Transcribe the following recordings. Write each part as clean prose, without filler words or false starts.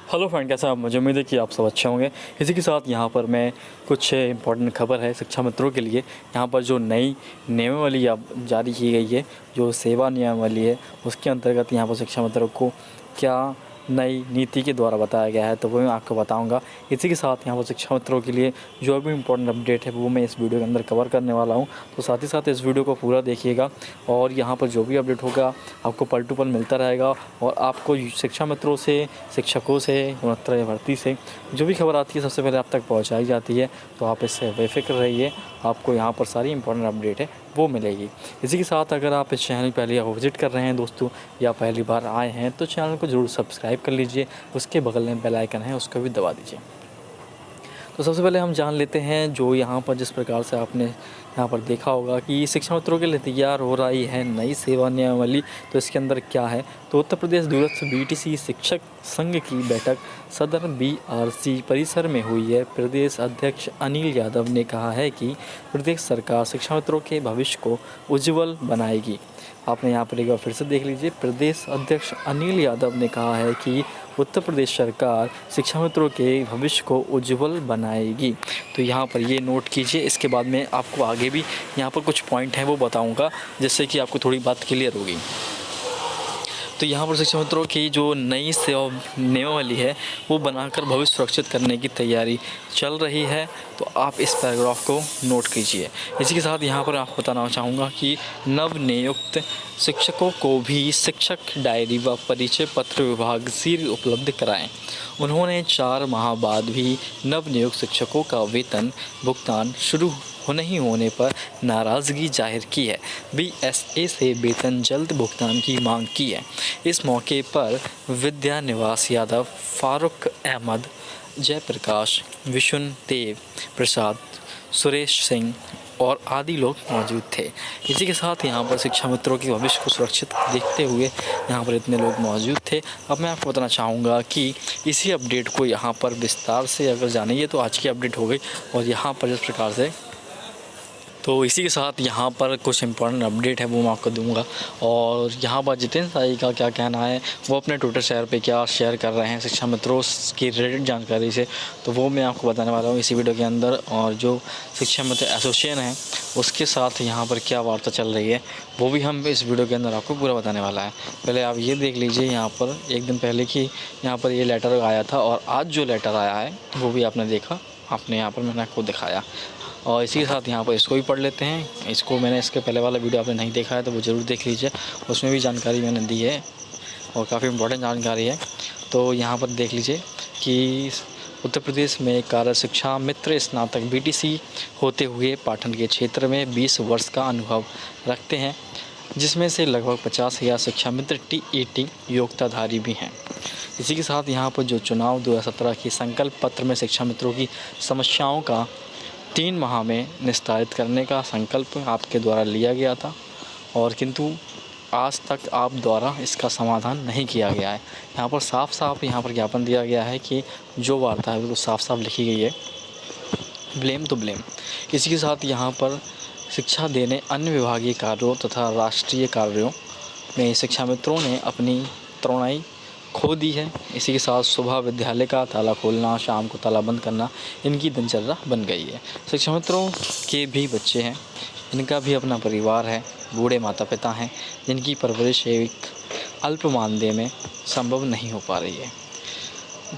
Hello friend, कैसे आप? मुझे उम्मीद है कि आप सब अच्छे होंगे। इसी के साथ यहाँ पर मैं कुछ इंपॉर्टेंट खबर है शिक्षा मित्रों के लिए। यहाँ पर जो नई नियमावली अब जारी की गई है, जो सेवा नियमावली है, उसके अंतर्गत यहाँ पर शिक्षा मित्रों को क्या नई नीति के द्वारा बताया गया है, तो वो मैं आपको बताऊंगा। इसी के साथ यहाँ पर शिक्षा मित्रों के लिए जो भी इम्पोर्टेंट अपडेट है वो मैं इस वीडियो के अंदर कवर करने वाला हूँ। तो साथ ही साथ इस वीडियो को पूरा देखिएगा और यहाँ पर जो भी अपडेट होगा आपको पल टू पल मिलता रहेगा। और आपको शिक्षा मित्रों से, शिक्षकों से, गुणोत्तर भर्ती से जो भी खबर आती है सबसे पहले आप तक पहुँचाई जाती है। तो आप इससे बेफिक्र रहिए, आपको यहाँ पर सारी इंपॉर्टेंट अपडेट है वो मिलेगी। इसी के साथ अगर आप इस चैनल पहले विजिट कर रहे हैं दोस्तों, या पहली बार आए हैं, तो चैनल को ज़रूर सब्सक्राइब कर लीजिए। उसके बगल में बेल आइकन है, उसको भी दबा दीजिए। तो सबसे पहले हम जान लेते हैं जो यहाँ पर जिस प्रकार से आपने यहाँ पर देखा होगा कि शिक्षा मित्रों के लिए तैयार हो रही है नई सेवा नियमावली। तो इसके अंदर क्या है, तो उत्तर प्रदेश दूरस्थ बीटीसी शिक्षक संघ की बैठक सदर बीआरसी परिसर में हुई है। प्रदेश अध्यक्ष अनिल यादव ने कहा है कि प्रदेश सरकार शिक्षा मित्रों के भविष्य को उज्ज्वल बनाएगी। आपने यहाँ पर एक बार फिर से देख लीजिए। प्रदेश अध्यक्ष अनिल यादव ने कहा है कि उत्तर प्रदेश सरकार शिक्षा मित्रों के भविष्य को उज्ज्वल बनाएगी। तो यहाँ पर ये नोट कीजिए। इसके बाद में आपको आगे भी यहाँ पर कुछ पॉइंट हैं वो बताऊँगा, जिससे कि आपको थोड़ी बात क्लियर होगी। तो यहाँ पर शिक्षा मित्रों की जो नई सेवा नियमावली है वो बनाकर भविष्य सुरक्षित करने की तैयारी चल रही है। तो आप इस पैराग्राफ को नोट कीजिए। इसी के साथ यहाँ पर आपको बताना चाहूँगा कि नव नियुक्त शिक्षकों को भी शिक्षक डायरी व परिचय पत्र विभाग शीघ्र उपलब्ध कराएं। उन्होंने 4 माह बाद भी नव नियुक्त शिक्षकों का वेतन भुगतान शुरू नहीं होने पर नाराज़गी जाहिर की है। बीएसए से वेतन जल्द भुगतान की मांग की है। इस मौके पर विद्या निवास यादव, फारूक अहमद, जयप्रकाश, विशुनदेव प्रसाद, सुरेश सिंह और आदि लोग मौजूद थे। इसी के साथ यहाँ पर शिक्षा मित्रों के भविष्य को सुरक्षित देखते हुए यहाँ पर इतने लोग मौजूद थे। अब मैं आपको बताना चाहूँगा कि इसी अपडेट को यहाँ पर विस्तार से अगर जानिए तो आज की अपडेट हो गई। और यहाँ पर जिस प्रकार से, तो इसी के साथ यहाँ पर कुछ इंपॉर्टेंट अपडेट है वो मैं आपको दूंगा। और यहाँ पर जितेंद्र साई का क्या कहना है, वो अपने ट्विटर शेयर पे क्या शेयर कर रहे हैं शिक्षा मित्रों की रिलेटेड जानकारी से, तो वो मैं आपको बताने वाला हूँ इसी वीडियो के अंदर। और जो शिक्षा मित्र एसोसिएशन है उसके साथ यहाँ पर क्या वार्ता चल रही है वो भी हम इस वीडियो के अंदर आपको पूरा बताने वाला है। पहले आप ये देख लीजिए यहाँ पर एक दिन पहले कि यहाँ पर ये लेटर आया था, और आज जो लेटर आया है वो भी आपने देखा, आपने यहाँ पर मैंने आपको दिखाया। और इसी के साथ यहाँ पर इसको भी पढ़ लेते हैं। इसको मैंने इसके पहले वाला वीडियो आपने नहीं देखा है तो वो ज़रूर देख लीजिए, उसमें भी जानकारी मैंने दी है और काफ़ी इम्पोर्टेंट जानकारी है। तो यहाँ पर देख लीजिए कि उत्तर प्रदेश में कार्य शिक्षा मित्र स्नातक बीटीसी होते हुए पाटन के क्षेत्र में 20 वर्ष का अनुभव रखते हैं, जिसमें से लगभग 50,000 शिक्षा मित्र टीईटी योग्यताधारी भी हैं। इसी के साथ यहाँ पर जो चुनाव 2017 की संकल्प पत्र में शिक्षा मित्रों की समस्याओं का 3 माह में निस्तारित करने का संकल्प आपके द्वारा लिया गया था, और किंतु आज तक आप द्वारा इसका समाधान नहीं किया गया है। यहाँ पर साफ यहाँ पर ज्ञापन दिया गया है कि जो वार्ता है वो साफ लिखी गई है, ब्लेम तो ब्लेम। इसी के साथ यहाँ पर शिक्षा देने अन्य विभागीय कार्यों तथा राष्ट्रीय कार्यों में शिक्षा मित्रों ने अपनी तरुणाई खो दी है। इसी के साथ सुबह विद्यालय का ताला खोलना, शाम को ताला बंद करना इनकी दिनचर्या बन गई है। शिक्षा मित्रों के भी बच्चे हैं, इनका भी अपना परिवार है, बूढ़े माता पिता हैं जिनकी परवरिश एक अल्प मानदेय में संभव नहीं हो पा रही है।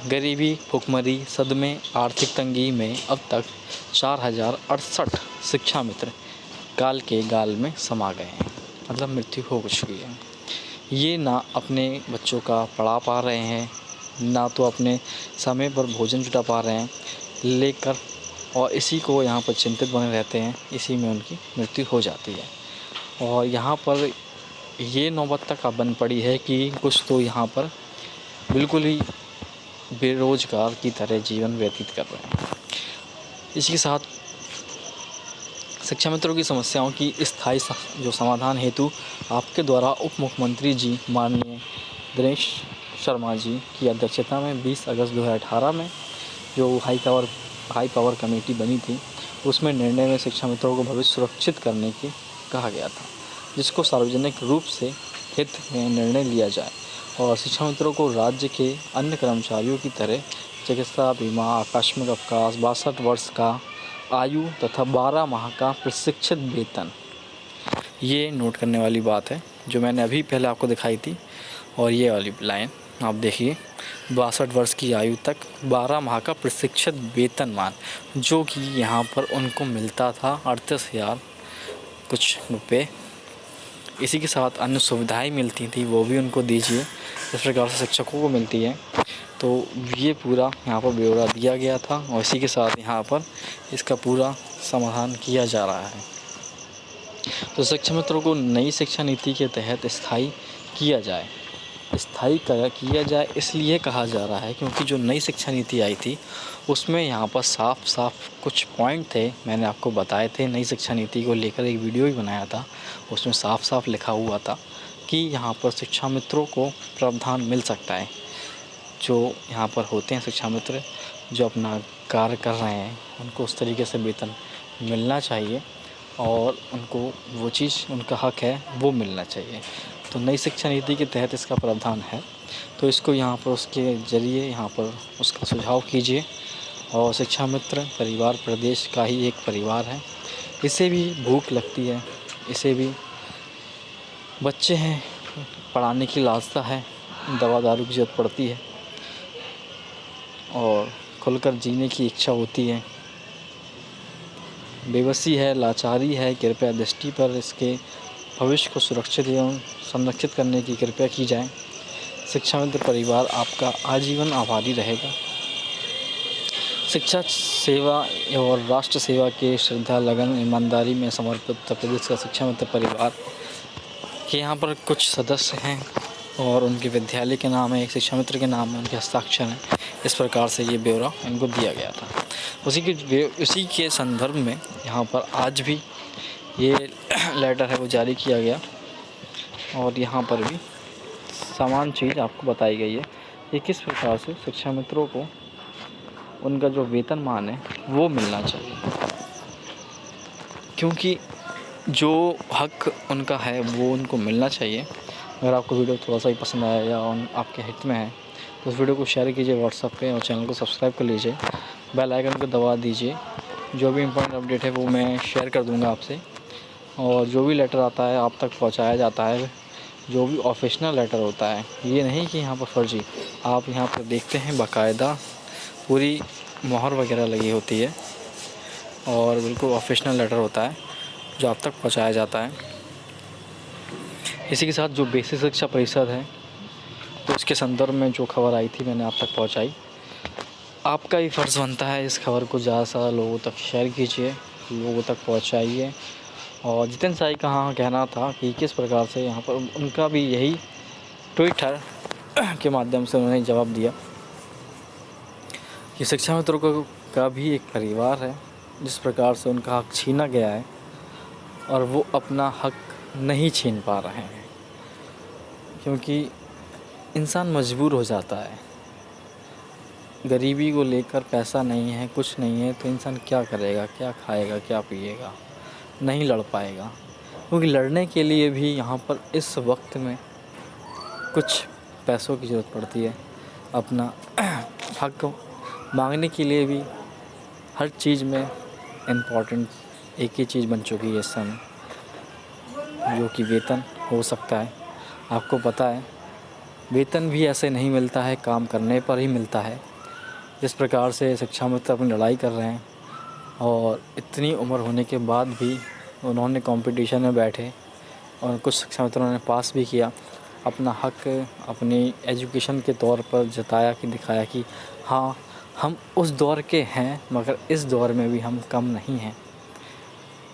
गरीबी, भुखमरी, सदमे, आर्थिक तंगी में अब तक 4068 शिक्षा मित्र काल के गाल में समा गए हैं, मतलब मृत्यु हो चुकी है। ये ना अपने बच्चों का पढ़ा पा रहे हैं, ना तो अपने समय पर भोजन जुटा पा रहे हैं लेकर, और इसी को यहाँ पर चिंतित बने रहते हैं, इसी में उनकी मृत्यु हो जाती है। और यहाँ पर ये नौबत तक अब बन पड़ी है कि कुछ तो यहाँ पर बिल्कुल ही बेरोज़गार की तरह जीवन व्यतीत कर रहे हैं। इसी के साथ शिक्षा मित्रों की समस्याओं की स्थायी जो समाधान हेतु आपके द्वारा उप मुख्यमंत्री जी माननीय दिनेश शर्मा जी की अध्यक्षता में 20 अगस्त 2018 में जो हाई पावर कमेटी बनी थी, उसमें निर्णय में शिक्षा मित्रों को भविष्य सुरक्षित करने की कहा गया था, जिसको सार्वजनिक रूप से हित में निर्णय लिया जाए और शिक्षा मित्रों को राज्य के अन्य कर्मचारियों की तरह चिकित्सा बीमा, आकस्मिक अवकाश, 62 वर्ष का आयु तथा 12 माह का प्रशिक्षित वेतन, ये नोट करने वाली बात है जो मैंने अभी पहले आपको दिखाई थी। और ये वाली लाइन आप देखिए, 62 वर्ष की आयु तक 12 माह का प्रशिक्षित वेतनमान, जो कि यहाँ पर उनको मिलता था 38,000 कुछ रुपये। इसी के साथ अन्य सुविधाएं मिलती थी, वो भी उनको दीजिए जिस प्रकार से शिक्षकों को मिलती है। तो ये पूरा यहाँ पर ब्यौरा दिया गया था और इसी के साथ यहाँ पर इसका पूरा समाधान किया जा रहा है। तो शिक्षा मित्रों को नई शिक्षा नीति के तहत स्थायी किया जाए। स्थायी किया जाए इसलिए कहा जा रहा है क्योंकि जो नई शिक्षा नीति आई थी उसमें यहाँ पर साफ साफ कुछ पॉइंट थे, मैंने आपको बताए थे। नई शिक्षा नीति को लेकर एक वीडियो भी बनाया था, उसमें साफ साफ लिखा हुआ था कि यहाँ पर शिक्षा मित्रों को प्रावधान मिल सकता है। जो यहाँ पर होते हैं शिक्षा मित्र जो अपना कार्य कर रहे हैं, उनको उस तरीके से वेतन मिलना चाहिए और उनको वो चीज़, उनका हक है वो मिलना चाहिए। तो नई शिक्षा नीति के तहत इसका प्रावधान है, तो इसको यहाँ पर उसके ज़रिए यहाँ पर उसका सुझाव कीजिए। और शिक्षा मित्र परिवार प्रदेश का ही एक परिवार है, इसे भी भूख लगती है, इसे भी बच्चे हैं, पढ़ाने की लालसा है, दवा दारू की ज़रूरत पड़ती है और खुलकर जीने की इच्छा होती है। बेबसी है, लाचारी है, कृपया दृष्टि पर इसके भविष्य को सुरक्षित एवं संरक्षित करने की कृपया की जाए। शिक्षा मित्र परिवार आपका आजीवन आभारी रहेगा। शिक्षा सेवा और राष्ट्र सेवा के श्रद्धा, लगन, ईमानदारी में समर्पित उत्तर प्रदेश का शिक्षा मित्र परिवार के यहाँ पर कुछ सदस्य हैं और उनके विद्यालय के नाम है, एक शिक्षा मित्र के नाम है, उनके हस्ताक्षर हैं। इस प्रकार से ये ब्यौरा इनको दिया गया था। उसी के संदर्भ में यहाँ पर आज भी ये लेटर है वो जारी किया गया और यहाँ पर भी समान चीज़ आपको बताई गई है कि किस प्रकार से शिक्षा मित्रों को उनका जो वेतनमान है वो मिलना चाहिए, क्योंकि जो हक उनका है वो उनको मिलना चाहिए। अगर आपको वीडियो थोड़ा सा ही पसंद आया या आपके हित में है तो उस वीडियो को शेयर कीजिए व्हाट्सएप पे और चैनल को सब्सक्राइब कर लीजिए, बेल आइकन को दबा दीजिए। जो भी इम्पोर्टेंट अपडेट है वो मैं शेयर कर दूंगा आपसे, और जो भी लेटर आता है आप तक पहुंचाया जाता है, जो भी ऑफिशियल लेटर होता है। ये नहीं कि यहाँ पर फर्जी, आप यहाँ पर देखते हैं बाकायदा पूरी मोहर वगैरह लगी होती है और बिल्कुल ऑफिशियल लेटर होता है जो आप तक पहुँचाया जाता है। इसी के साथ जो बेसिक शिक्षा परिषद है तो उसके संदर्भ में जो खबर आई थी मैंने आप तक पहुंचाई। आपका ही फ़र्ज़ बनता है इस खबर को ज़्यादा से ज़्यादा लोगों तक शेयर कीजिए, लोगों तक पहुंचाइए। और जितेंद्र साई का हाँ कहना था कि किस प्रकार से यहाँ पर उनका भी यही ट्विटर के माध्यम से उन्होंने जवाब दिया कि शिक्षा मित्रों का भी एक परिवार है, जिस प्रकार से उनका हक छीना गया है और वो अपना हक नहीं छीन पा रहे हैं, क्योंकि इंसान मजबूर हो जाता है। गरीबी को लेकर पैसा नहीं है, कुछ नहीं है, तो इंसान क्या करेगा, क्या खाएगा, क्या पिएगा, नहीं लड़ पाएगा। क्योंकि लड़ने के लिए भी यहाँ पर इस वक्त में कुछ पैसों की ज़रूरत पड़ती है। अपना हक मांगने के लिए भी हर चीज़ में इम्पोर्टेंट एक ही चीज़ बन चुकी है इस समय, जो कि वेतन हो सकता है। आपको पता है वेतन भी ऐसे नहीं मिलता है, काम करने पर ही मिलता है। जिस प्रकार से शिक्षा मित्र अपनी लड़ाई कर रहे हैं और इतनी उम्र होने के बाद भी उन्होंने कंपटीशन में बैठे और कुछ शिक्षा मित्रों ने पास भी किया, अपना हक अपनी एजुकेशन के तौर पर जताया कि दिखाया कि हाँ हम उस दौर के हैं, मगर इस दौर में भी हम कम नहीं हैं।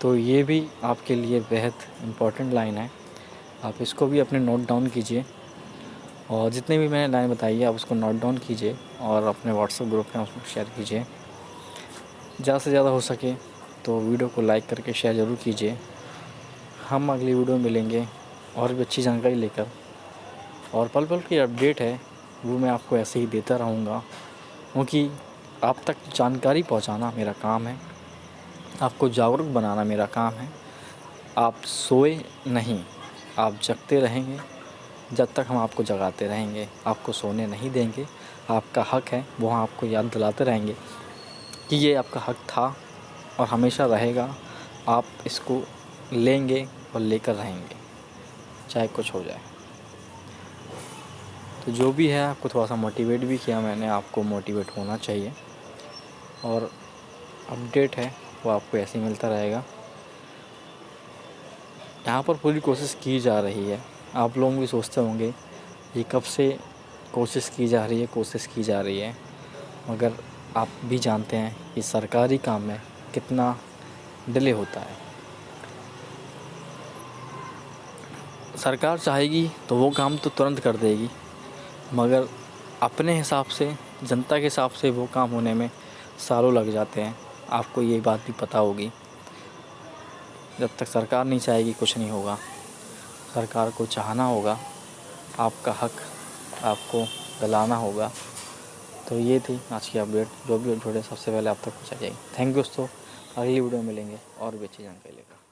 तो ये भी आपके लिए बेहद इम्पोर्टेंट लाइन है, आप इसको भी अपने नोट डाउन कीजिए। और जितने भी मैंने लाइन बताई है आप उसको नोट डाउन कीजिए और अपने व्हाट्सएप ग्रुप में उसको शेयर कीजिए। ज़्यादा से ज़्यादा हो सके तो वीडियो को लाइक करके शेयर ज़रूर कीजिए। हम अगली वीडियो में मिलेंगे और भी अच्छी जानकारी लेकर, और पल पल की अपडेट है वो मैं आपको ऐसे ही देता रहूँगा, क्योंकि आप तक जानकारी पहुँचाना मेरा काम है, आपको जागरूक बनाना मेरा काम है। आप सोए नहीं, आप जगते रहेंगे जब तक हम आपको जगाते रहेंगे, आपको सोने नहीं देंगे। आपका हक है वो हम आपको याद दिलाते रहेंगे कि ये आपका हक था और हमेशा रहेगा। आप इसको लेंगे और लेकर रहेंगे, चाहे कुछ हो जाए। तो जो भी है, आपको थोड़ा सा मोटिवेट भी किया मैंने, आपको मोटिवेट होना चाहिए। और अपडेट है वो आपको ऐसे ही मिलता रहेगा। यहाँ पर पूरी कोशिश की जा रही है। आप लोग भी सोचते होंगे ये कब से कोशिश की जा रही है, मगर आप भी जानते हैं कि सरकारी काम में कितना डिले होता है। सरकार चाहेगी तो वो काम तो तुरंत कर देगी, मगर अपने हिसाब से, जनता के हिसाब से वो काम होने में सालों लग जाते हैं। आपको ये बात भी पता होगी। जब तक सरकार नहीं चाहेगी कुछ नहीं होगा। सरकार को चाहना होगा, आपका हक आपको दिलाना होगा। तो ये थी आज की अपडेट। जो भी जुड़े सबसे पहले आप तक पहुँचाई जाएगी। थैंक यू दोस्तों। अगली वीडियो में मिलेंगे और भी अच्छी जानकारी लेकर।